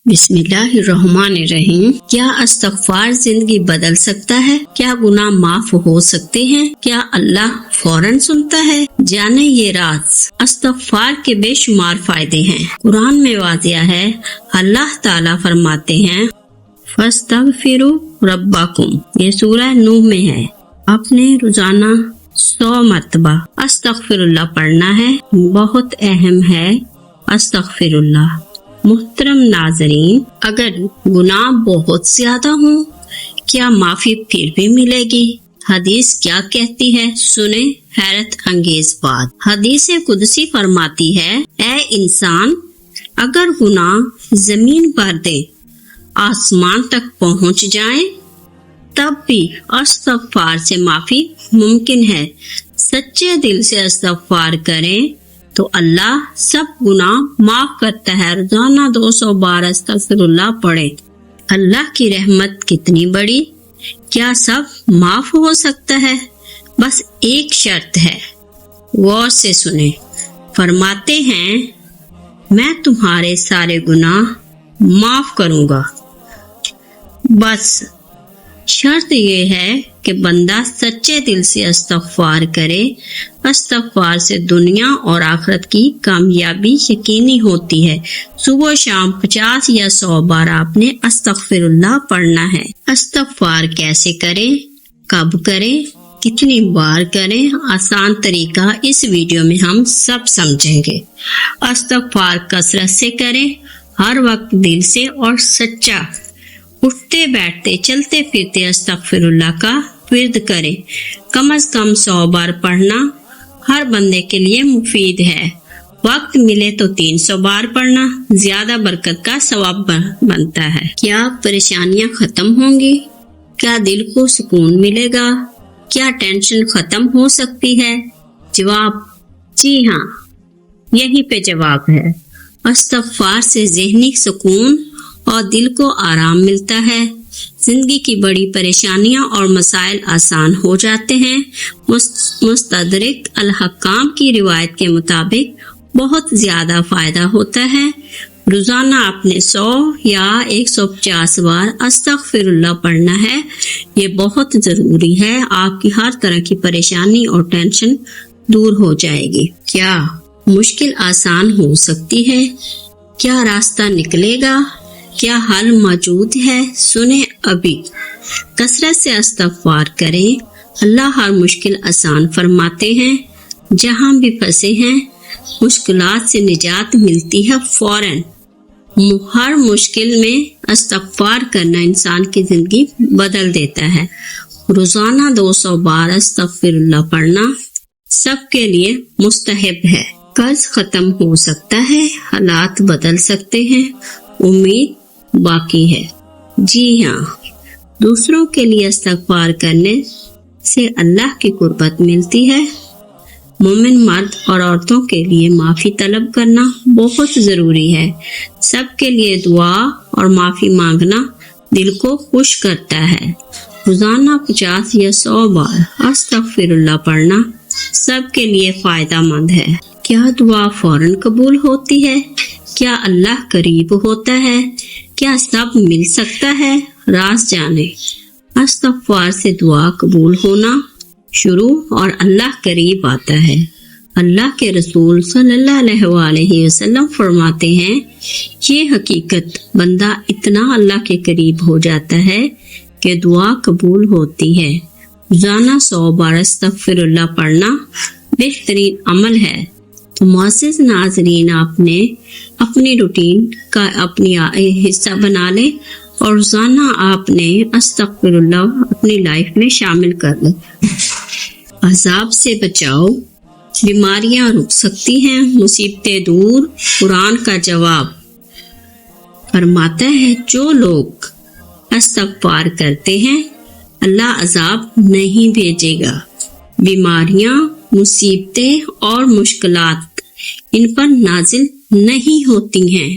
بسم اللہ الرحمن الرحیم۔ کیا استغفار زندگی بدل سکتا ہے؟ کیا گناہ معاف ہو سکتے ہیں؟ کیا اللہ فوراً سنتا ہے؟ جانے یہ راز۔ استغفار کے بے شمار فائدے ہیں۔ قرآن میں واضح ہے، اللہ تعالیٰ فرماتے ہیں فَاسْتَغْفِرُوا رَبَّكُمْ، یہ سورہ نوح میں ہے۔ اپنے روزانہ 100 مرتبہ استغفر اللہ پڑھنا ہے، بہت اہم ہے استغفر اللہ۔ محترم ناظرین، اگر گناہ بہت زیادہ ہوں کیا معافی پھر بھی ملے گی؟ حدیث کیا کہتی ہے، سنیں حیرت انگیز بات۔ حدیث قدسی فرماتی ہے، اے انسان، اگر گناہ زمین پر دے آسمان تک پہنچ جائیں تب بھی استغفار سے معافی ممکن ہے۔ سچے دل سے استغفار کریں تو اللہ سب گناہ معاف کرتا ہے۔ روزانہ 200 بار استغفر اللہ پڑھیں۔ اللہ کی رحمت کتنی بڑی، کیا سب معاف ہو سکتا ہے؟ بس ایک شرط ہے، غور سے سنیں۔ فرماتے ہیں، میں تمہارے سارے گناہ معاف کروں گا، بس شرط یہ ہے کہ بندہ سچے دل سے استغفار کرے۔ استغفار سے دنیا اور آخرت کی کامیابی یقینی ہوتی ہے۔ صبح و شام 50 یا 100 بار آپ نے استغفر اللہ پڑھنا ہے۔ استغفار کیسے کریں، کب کریں، کتنی بار کریں، آسان طریقہ اس ویڈیو میں ہم سب سمجھیں گے۔ استغفار کثرت سے کریں، ہر وقت دل سے اور سچا۔ اٹھتے بیٹھتے چلتے پھرتے استغفر اللہ کا ورد کریں۔ کم از کم 100 بار پڑھنا ہر بندے کے لیے مفید ہے۔ وقت ملے تو 300 بار پڑھنا زیادہ برکت کا ثواب بنتا ہے۔ کیا پریشانیاں ختم ہوں گی؟ کیا دل کو سکون ملے گا؟ کیا ٹینشن ختم ہو سکتی ہے؟ جواب جی ہاں، یہیں پہ جواب ہے۔ استغفار سے ذہنی سکون اور دل کو آرام ملتا ہے۔ زندگی کی بڑی پریشانیاں اور مسائل آسان ہو جاتے ہیں۔ مستدرک الحکام کی روایت کے مطابق بہت زیادہ فائدہ ہوتا ہے۔ روزانہ آپ نے 100 یا 150 بار استغفر اللہ پڑھنا ہے۔ یہ بہت ضروری ہے، آپ کی ہر طرح کی پریشانی اور ٹینشن دور ہو جائے گی۔ کیا مشکل آسان ہو سکتی ہے؟ کیا راستہ نکلے گا؟ کیا حل موجود ہے؟ سنیں ابھی۔ کثرت سے استغفار کریں، اللہ ہر مشکل آسان فرماتے ہیں۔ جہاں بھی پھنسے ہیں مشکلات سے نجات ملتی ہے فوراً۔ ہر مشکل میں استغفار کرنا انسان کی زندگی بدل دیتا ہے۔ روزانہ 200 بار استغفر اللہ پڑھنا سب کے لیے مستحب ہے۔ قرض ختم ہو سکتا ہے، حالات بدل سکتے ہیں، امید باقی ہے۔ جی ہاں، دوسروں کے لیے استغفار کرنے سے اللہ کی قربت ملتی ہے۔ مومن مرد اور عورتوں کے لیے معافی طلب کرنا بہت ضروری ہے۔ سب کے لیے دعا اور معافی مانگنا دل کو خوش کرتا ہے۔ روزانہ 50 یا 100 بار استغفر اللہ پڑھنا سب کے لیے فائدہ مند ہے۔ کیا دعا فوراً قبول ہوتی ہے؟ کیا اللہ قریب ہوتا ہے؟ کیا سب مل سکتا ہے؟ راز جانے۔ استغفار سے دعا قبول ہونا شروع اور اللہ قریب آتا ہے۔ اللہ کے رسول صلی اللہ علیہ وسلم فرماتے ہیں، یہ حقیقت بندہ اتنا اللہ کے قریب ہو جاتا ہے کہ دعا قبول ہوتی ہے۔ روزانہ 100 بار استغفر اللہ پڑھنا بہترین عمل ہے۔ تو معزز ناظرین، آپ نے اپنی روٹین کا اپنی حصہ بنا لیں اور روزانہ آپ نے استغفر اللہ اپنی لائف میں شامل کر لیں۔ عذاب سے بچاؤ، بیماریاں رک سکتی ہیں، مصیبتیں دور۔ قرآن کا جواب فرماتا ہے، جو لوگ استغفار کرتے ہیں اللہ عذاب نہیں بھیجے گا۔ بیماریاں، مصیبتیں اور مشکلات ان پر نازل نہیں ہوتی ہیں۔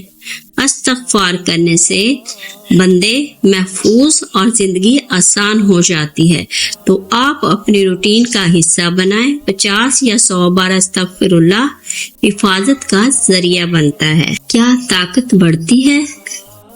استغفار کرنے سے بندے محفوظ اور زندگی آسان ہو جاتی ہے۔ تو آپ اپنی روٹین کا حصہ بنائیں۔ 50 یا 100 بار استغفر اللہ حفاظت کا ذریعہ بنتا ہے۔ کیا طاقت بڑھتی ہے؟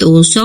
200